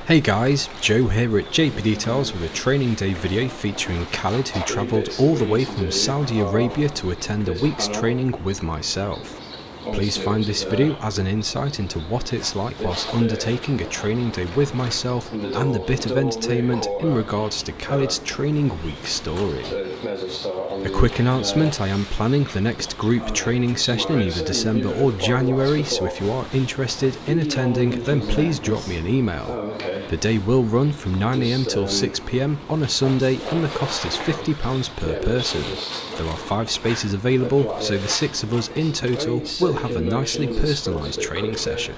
Hey guys, Joe here at JP Details with a training day video featuring Khalid, who travelled all the way from Saudi Arabia to attend a week's training with myself. Please find this video as an insight into what it's like whilst undertaking a training day with myself and a bit of entertainment in regards to Khalid's training week story. A quick announcement: I am planning the next group training session in either December or January, so if you are interested in attending, then please drop me an email. The day will run from 9 AM till 6 PM on a Sunday, and the cost is £50 per person. There are 5 spaces available, so the 6 of us in total will have a nicely personalised training session.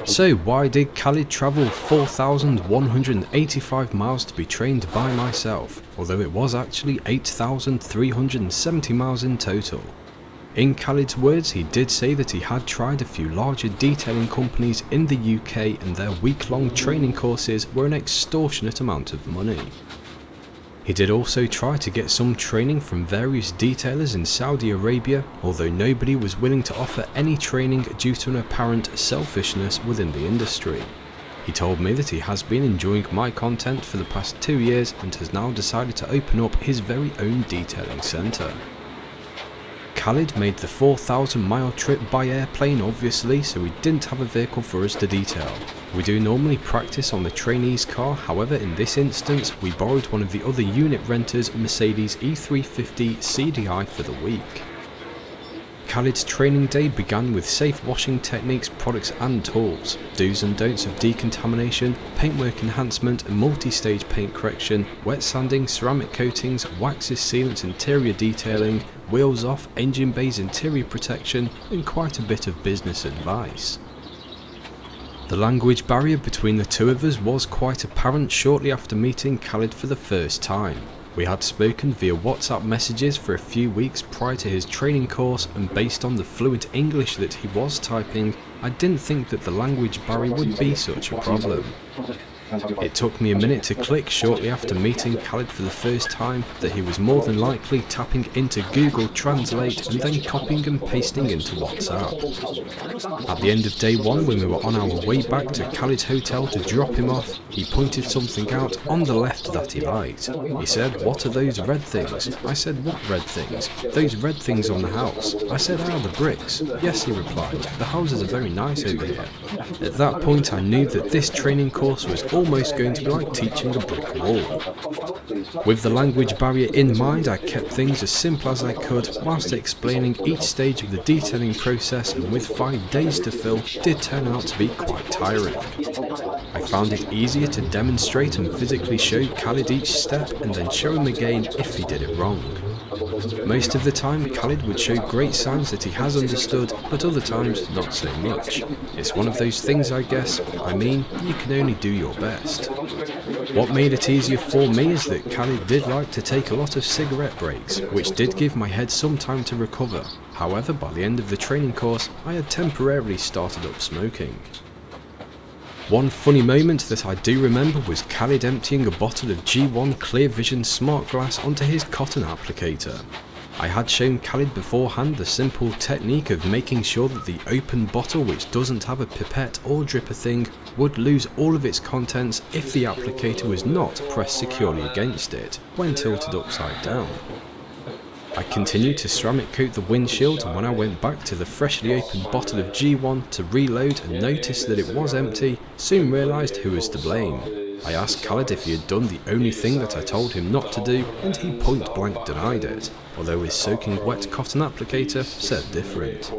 So why did Khalid travel 4,185 miles to be trained by myself, although it was actually 8,370 miles in total? In Khalid's words, he did say that he had tried a few larger detailing companies in the UK and their week-long training courses were an extortionate amount of money. He did also try to get some training from various detailers in Saudi Arabia, although nobody was willing to offer any training due to an apparent selfishness within the industry. He told me that he has been enjoying my content for the past 2 years and has now decided to open up his very own detailing centre. Khalid made the 4,000-mile trip by airplane obviously, so we didn't have a vehicle for us to detail. We do normally practice on the trainee's car, however in this instance we borrowed one of the other unit renters' Mercedes E350 CDI for the week. Khalid's training day began with safe washing techniques, products and tools, do's and don'ts of decontamination, paintwork enhancement and multi-stage paint correction, wet sanding, ceramic coatings, waxes, sealants, interior detailing, wheels off, engine bays, interior protection and quite a bit of business advice. The language barrier between the two of us was quite apparent shortly after meeting Khalid for the first time. We had spoken via WhatsApp messages for a few weeks prior to his training course, and based on the fluent English that he was typing, I didn't think that the language barrier would be such a problem. It took me a minute to click shortly after meeting Khalid for the first time that he was more than likely tapping into Google Translate and then copying and pasting into WhatsApp. At the end of day 1, when we were on our way back to Khalid's hotel to drop him off, he pointed something out on the left that he liked. He said, "What are those red things?" I said, "What red things?" "Those red things on the house." I said, "Ah, the bricks." "Yes," he replied, "the houses are very nice over here." At that point I knew that this training course was almost going to be like teaching a brick wall. With the language barrier in mind, I kept things as simple as I could whilst explaining each stage of the detailing process, and with 5 days to fill did turn out to be quite tiring. I found it easier to demonstrate and physically show Khalid each step and then show him again if he did it wrong. Most of the time Khalid would show great signs that he has understood, but other times not so much. It's one of those things, I guess. I mean, you can only do your best. What made it easier for me is that Khalid did like to take a lot of cigarette breaks, which did give my head some time to recover. However, by the end of the training course, I had temporarily started up smoking. One funny moment that I do remember was Khalid emptying a bottle of G1 Clear Vision Smart Glass onto his cotton applicator. I had shown Khalid beforehand the simple technique of making sure that the open bottle, which doesn't have a pipette or dripper thing, would lose all of its contents if the applicator was not pressed securely against it when tilted upside down. I continued to ceramic coat the windshield, and when I went back to the freshly opened bottle of G1 to reload and noticed that it was empty, soon realised who was to blame. I asked Khalid if he had done the only thing that I told him not to do, and he point blank denied it, although his soaking wet cotton applicator said different.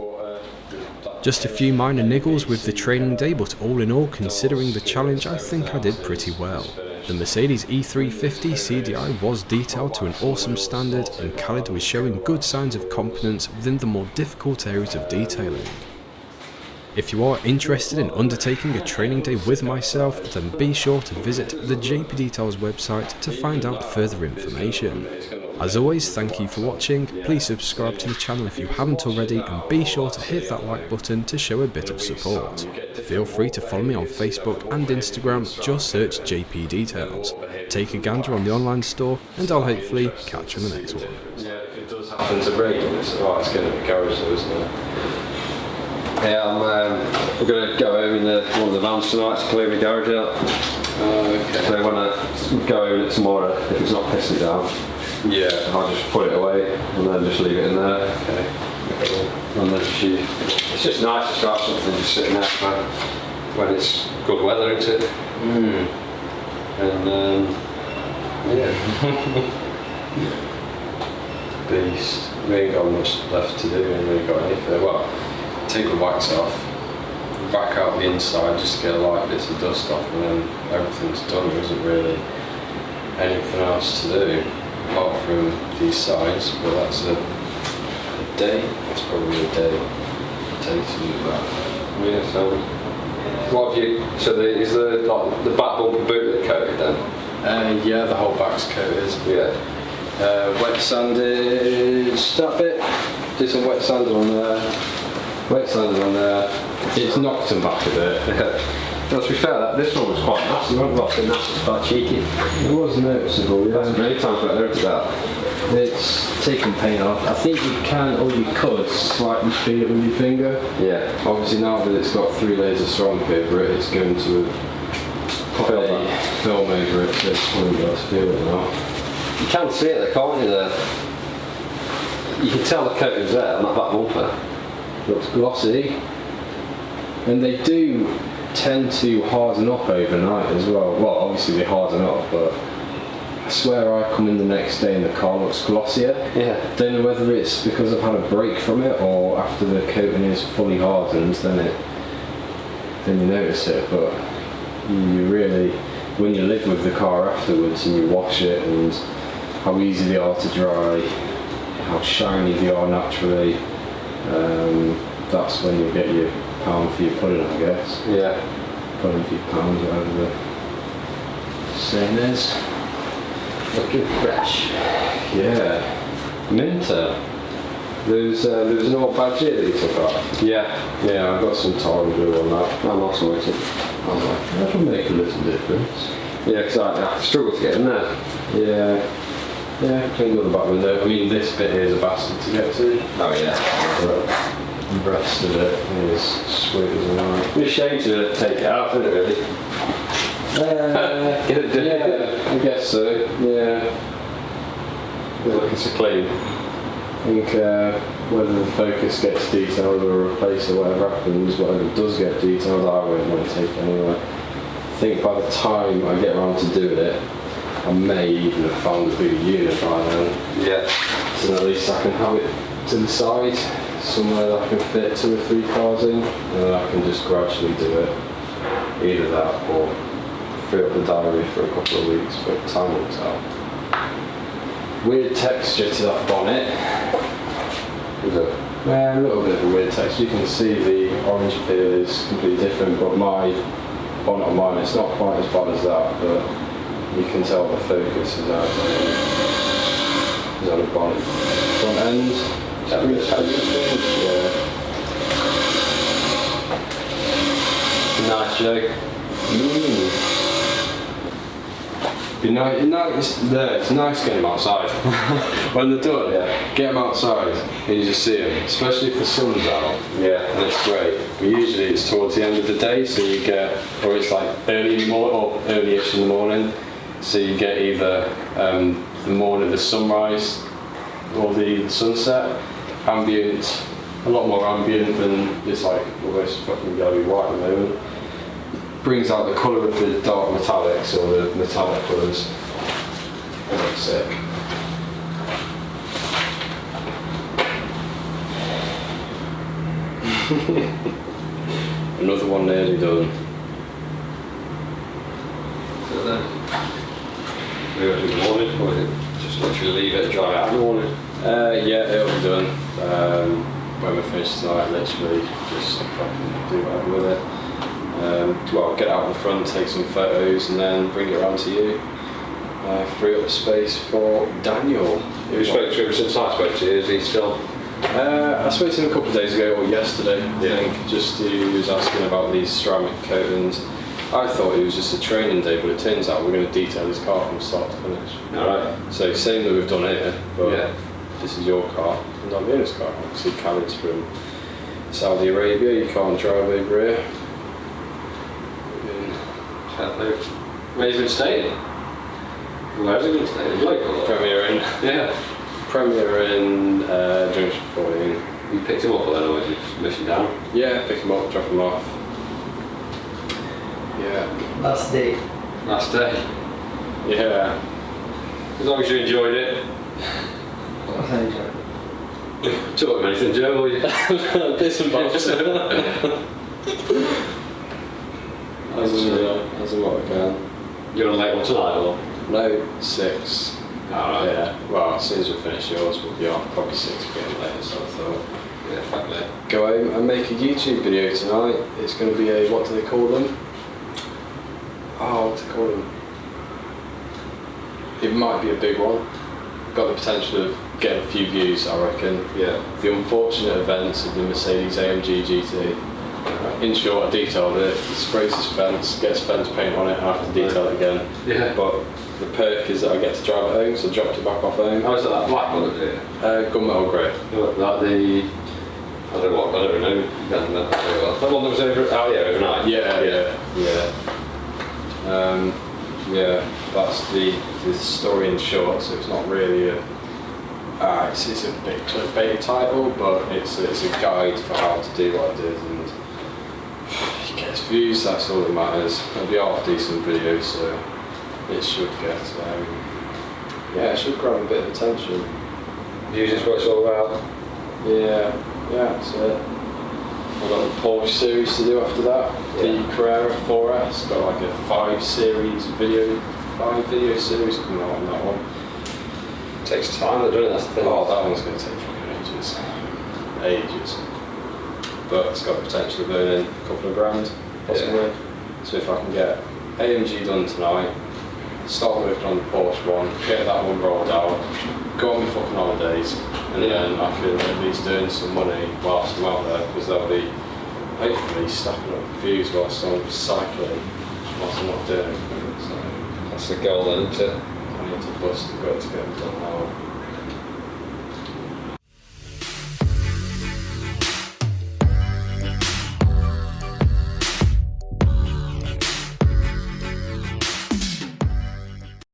Just a few minor niggles with the training day, but all in all, considering the challenge, I think I did pretty well. The Mercedes E350 CDI was detailed to an awesome standard, and Khalid was showing good signs of competence within the more difficult areas of detailing. If you are interested in undertaking a training day with myself, then be sure to visit the JP Details website to find out further information. As always, thank you for watching. Please subscribe to the channel if you haven't already, and be sure to hit that like button to show a bit of support. Feel free to follow me on Facebook and Instagram, just search JP Details. Take a gander on the online store, and I'll hopefully catch you in the next one. Yeah, if it does happen to break, it's going to be garage, isn't it? Yeah, we're going to go home in one of the vans tonight to clear the garage out. Okay. So when I go home tomorrow, if it's not pissing down, I'll just put it away and then just leave it in there. Okay. And then it's just nice to start something just sitting there for when it's good weather, isn't it? And beast. We ain't got much left to do, we ain't really got anything. Well, take the wax off, back out the inside just to get light bits of dust off, and then everything's done. There isn't really anything else to do apart from these sides, but that's a day. That's probably a day to do that. Yeah, so what have you? So is the back bumper boot coated then? Yeah, the whole back's coated. Yeah. Wet sanded that bit. Did some wet sanding on there. Wet sanded on there. It's knocked them back a bit. Well, to be fair, this one was quite nasty. One was quite cheeky. It was noticeable, yeah. That's many times where I looked at that. It's taken paint off. I think you can, or you could, slightly feel it with your finger. Yeah. Obviously now that it's got 3 layers of ceramic over it, it's going to put a film over it, so it's probably got to feel it now. You can see it there, can't you? You can tell the coating's there on that back bumper. Looks glossy. And they do tend to harden up overnight as well. Well, obviously they harden up, but I swear I come in the next day and the car looks glossier. Yeah. Don't know whether it's because I've had a break from it or after the coating is fully hardened, then you notice it. But you really, when you live with the car afterwards and you wash it and how easy they are to dry, how shiny they are naturally, that's when you get your pound for your pudding, I guess. Yeah. Pudding for your pound, whatever the saying is. Looking fresh. Yeah. Minter. There was an old badge here that you took off. Yeah, I've got some tar and glue on that. I'm also waiting. That'll make a little difference. Yeah, because I struggled to get in there. Yeah, cleaned all the back window. I mean, this bit here is a bastard to get to. Oh yeah. But the rest of it is sweet as a knife. It's a shame to take it out, isn't it, really? Get it done. Yeah, I guess so. Yeah. Looking so clean. I think whether the Focus gets detailed or replaced or whatever happens, whatever does get detailed, I won't want to take it anyway. I think by the time I get around to doing it, I may even have found a bigger unit by then. Yeah. So at least I can have it to the side, somewhere that I can fit 2 or 3 cars in, and then I can just gradually do it. Either that or free up the diary for a couple of weeks, but time will tell. Weird texture to that bonnet. Is it? Yeah, a little bit of a weird texture. You can see the orange peel is completely different, but my bonnet on mine, it's not quite as bad as that, but you can tell the Focus is out a bonnet. Front end, yeah. Nice joke. It's nice getting them outside. When they're done, get them outside and you just see them, especially if the sun's out. Yeah. And it's great. But usually it's towards the end of the day, so you get, or it's like early in the morning, or early-ish in the morning, so you get either the morning, the sunrise, or the sunset. Ambient, a lot more ambient than it's like almost fucking yellowy white at the moment. Brings out the colour of the dark metallics or the metallic colours. That's sick. Another one nearly done. So then, we got to do the morning, or is it just literally leave it dry out in the morning? Yeah, it'll be done. When we're finished tonight, literally just fucking do whatever with it. Well, get out in the front, take some photos, and then bring it around to you. Free up the space for Daniel. You spoke to him since I spoke to you, is he still? I spoke to him a couple of days ago, or yesterday, I think, just he was asking about these ceramic coatings. I thought it was just a training day, but it turns out we're going to detail his car from start to finish. Alright. So same that we've done here, but this is your car, not the owner's car. Obviously Khalid's from Saudi Arabia, you can't drive over here. Where have you been staying? Where's it been staying? Local? Premier Inn. Yeah. Premier Inn, Junction 14. You picked him up then, or did you just miss him down? Yeah, pick him up, drop him off. Yeah. Last day. Last day. Yeah. As long as you enjoyed it. Taught him anything, Joe, or you? Bits and bobs. As in what I can. You're on a late one tonight, or? No, 6. Alright. Yeah. Well, as soon as we finish yours, we'll be off probably 6 p.m. later, so I thought. Yeah, fuck that. Go home and make a YouTube video tonight. It's going to be a, what do they call them? Oh, what do they call them? It might be a big one. Got the potential of getting a few views, I reckon. Yeah. The unfortunate events of the Mercedes AMG GT. In short, I detailed it. He sprays his fence, gets fence paint on it, and I have to detail it again. Yeah. But the perk is that I get to drive it home, so I dropped it back off home. How is that black one, is it? Gunmetal grey. Like the... I don't know. That one that was over... Oh, yeah, overnight. Yeah, that's the story in short, so it's not really a... it's a big clickbait title, but it's a guide for how to do what I did, and he gets views, that's all that matters. It'll be half decent video, so it should get... it should grab a bit of attention. Views is what it's all about. Yeah, that's it. I've got the Porsche series to do after that. Yeah. The Carrera 4S, got like a 5 video series coming out on that one. Takes time, though, doesn't it? That's the thing. Oh, that one's going to take fucking ages. But it's got the potential of earning a couple of grand, possibly. Yeah. So if I can get AMG done tonight, start working on the Porsche one, get that one rolled out, go on my fucking holidays, and then I can at least earn some money whilst I'm out there, because they'll be hopefully stacking up views whilst I'm cycling, whilst I'm not doing anything. So that's the goal then, isn't it? I need to bust a bit to get them done now.